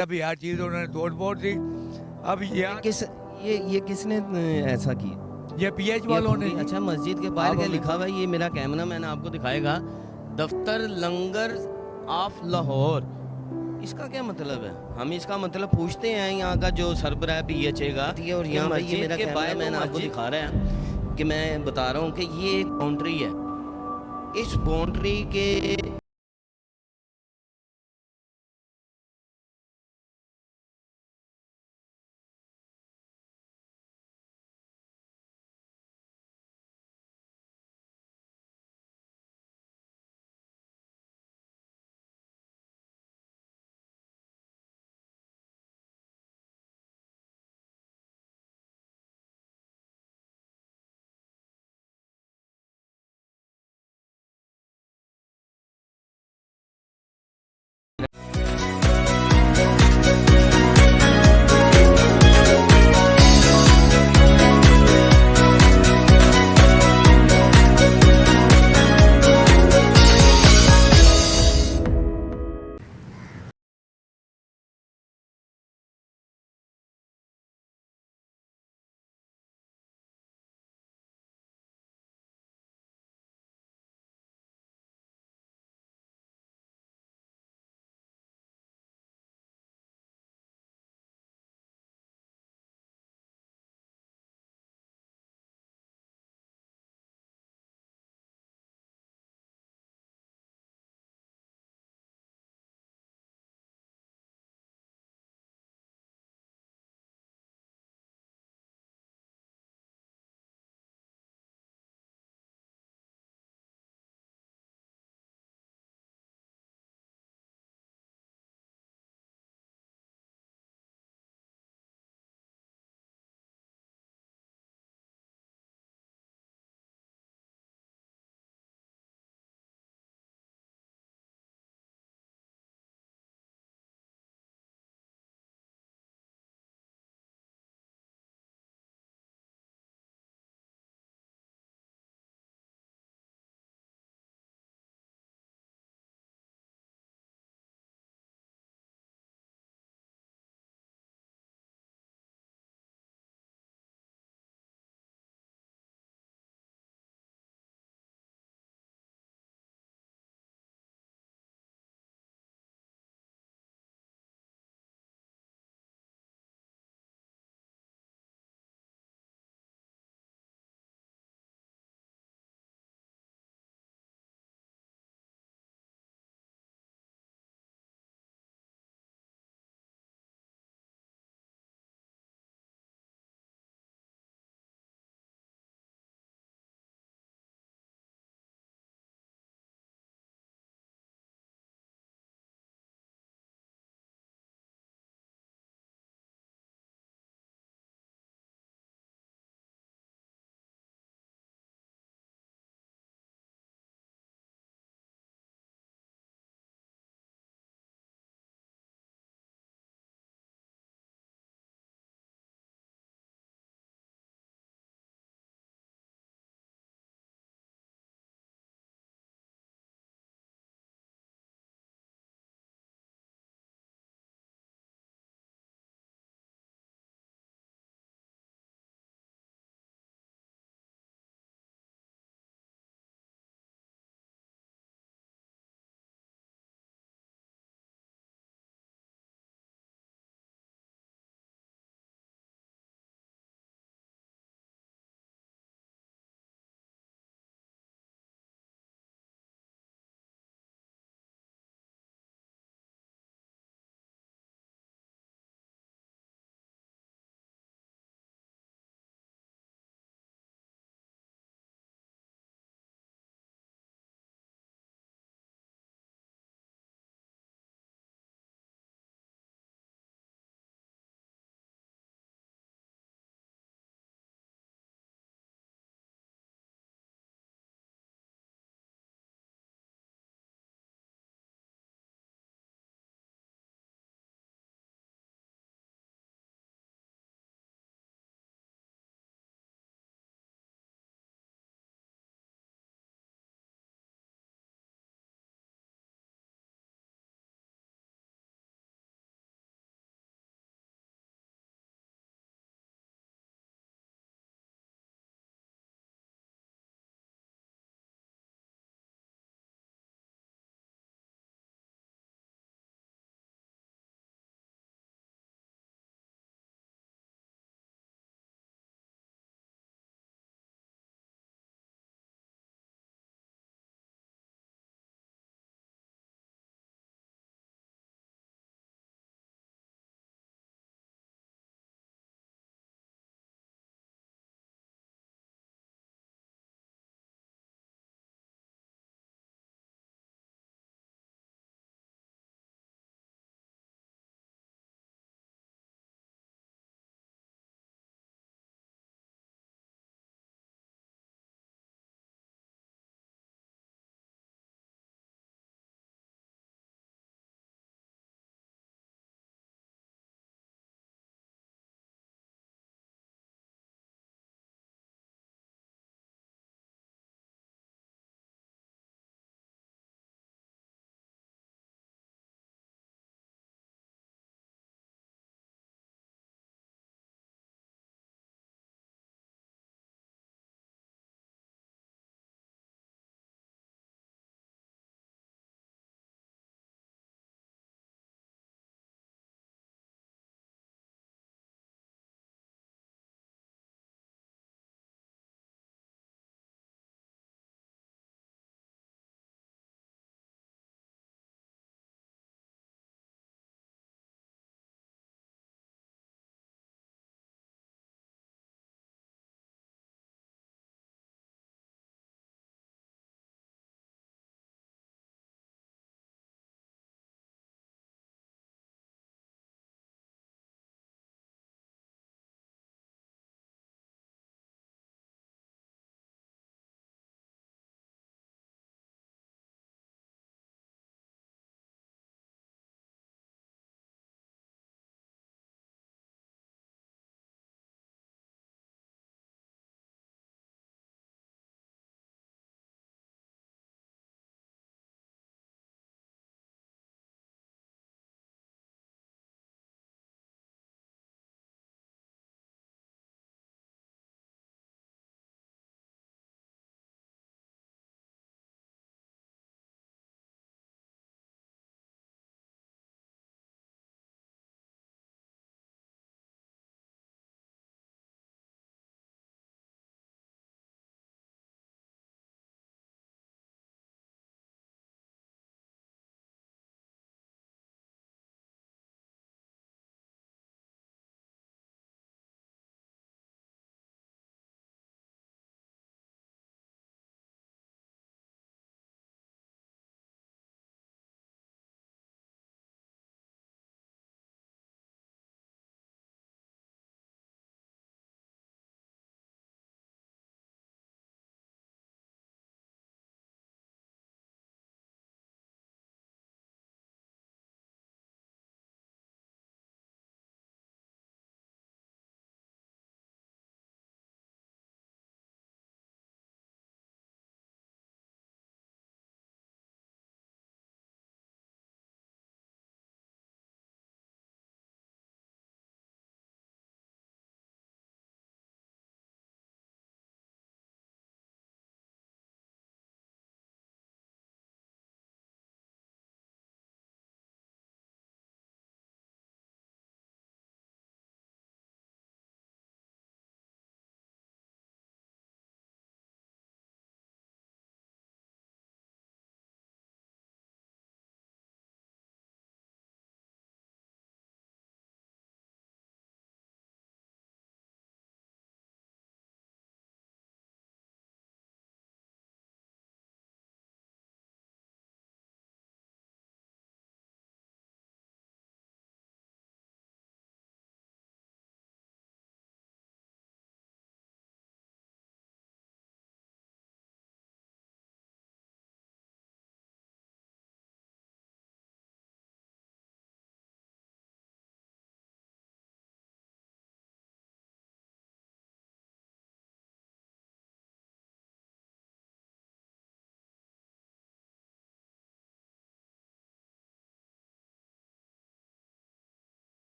अभी हर चीज़ उन्होंने तोड़ फोड़ दी। अब ये यहाँ किस ये किसने ऐसा किया? ये पीएच ये वालों ने पूरी जी। अच्छा मस्जिद के बाहर आप क्या अभी लिखा हुआ है? ये मेरा कैमरा मैन आपको दिखाएगा। दफ्तर लंगर ऑफ लाहौर, इसका क्या मतलब है? हम इसका मतलब पूछते हैं यहाँ का जो सरबराह है पीएचए का, और यहाँ पे ये मेरा कैमरा मैन आपको दिखा रहा है कि मैं बता रहा हूँ कि ये एक बाउंड्री है। इस बाउंड्री के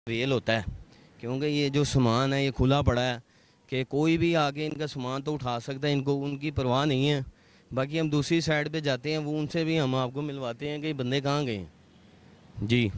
वेल होता है, क्योंकि ये जो सामान है ये खुला पड़ा है कि कोई भी आके इनका सामान तो उठा सकता है, इनको उनकी परवाह नहीं है। बाकी हम दूसरी साइड पे जाते हैं, वो उनसे भी हम आपको मिलवाते हैं कि बंदे कहाँ गए हैं। जी।